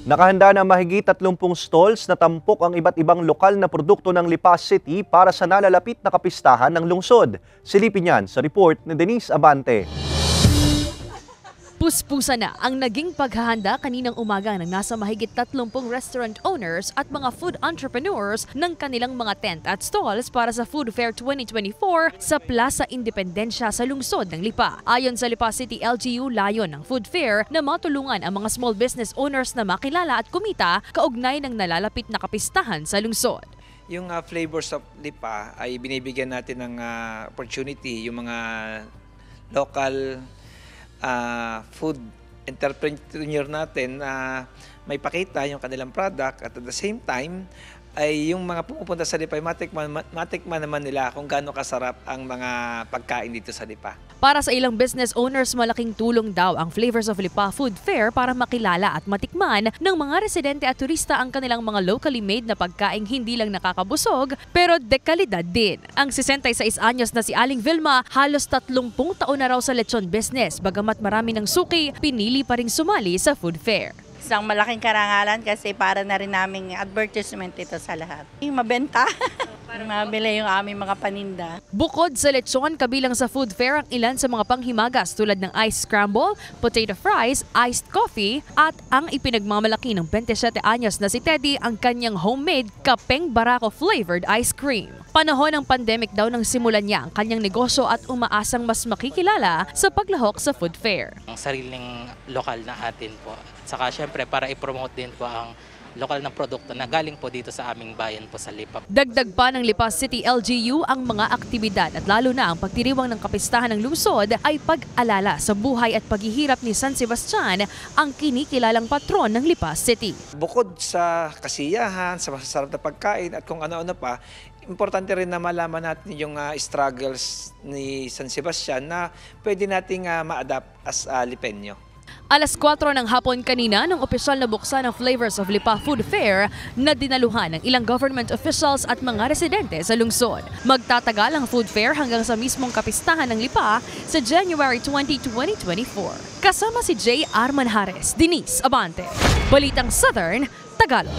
Nakahanda na mahigit 30 stalls na tampok ang iba't ibang lokal na produkto ng Lipa City para sa nalalapit na kapistahan ng lungsod. Silipin yan sa report ni Denise Abante. Puspusa na ang naging paghahanda kaninang umaga ng nasa mahigit 30 restaurant owners at mga food entrepreneurs ng kanilang mga tent at stalls para sa Food Fair 2024 sa Plaza Independencia sa lungsod ng Lipa. Ayon sa Lipa City LGU, layon ng Food Fair na matulungan ang mga small business owners na makilala at kumita kaugnay ng nalalapit na kapistahan sa lungsod. Yung Flavors of Lipa ay binibigyan natin ng opportunity yung mga local food entrepreneur natin na may pakita yung kanilang product at the same time ay yung mga pumupunta sa Lipa, matikman naman nila kung gaano kasarap ang mga pagkain dito sa Lipa. Para sa ilang business owners, malaking tulong daw ang Flavors of Lipa Food Fair para makilala at matikman ng mga residente at turista ang kanilang mga locally made na pagkaing hindi lang nakakabusog pero dekalidad din. Ang 66 anyos na si Aling Vilma, halos 30 taon na raw sa lechon business. Bagamat marami ng suki, pinili pa ring sumali sa food fair. Isang malaking karangalan kasi para na rin naming advertisement ito sa lahat. Yung mabenta, mabili yung aming mga paninda. Bukod sa lechon, kabilang sa food fair ang ilan sa mga panghimagas tulad ng ice scramble, potato fries, iced coffee at ang ipinagmamalaki ng 27 anyos na si Teddy ang kanyang homemade kapeng barako flavored ice cream. Panahon ng pandemic daw nang simulan niya ang kanyang negosyo at umaasang mas makikilala sa paglahok sa food fair. Ang sariling lokal na atin po. Saka syempre para i-promote din po ang lokal na produkto na galing po dito sa aming bayan po sa Lipa. Dagdag pa ng Lipa City LGU ang mga aktibidad at lalo na ang pagdiriwang ng kapistahan ng lungsod ay pag-alala sa buhay at paghihirap ni San Sebastian, ang kinikilalang patron ng Lipa City. Bukod sa kasiyahan, sa masasarap na pagkain at kung ano-ano pa, importante rin na malaman natin yung struggles ni San Sebastian na pwede nating ma-adapt as Lipeño. Alas 4 ng hapon kanina nang opisyal na buksan ang Flavors of Lipa Food Fair na dinaluhan ng ilang government officials at mga residente sa lungsod. Magtatagal ang food fair hanggang sa mismong kapistahan ng Lipa sa January 20, 2024. Kasama si J. R. Manjares, Denise Abante, Balitang Southern, Tagalog.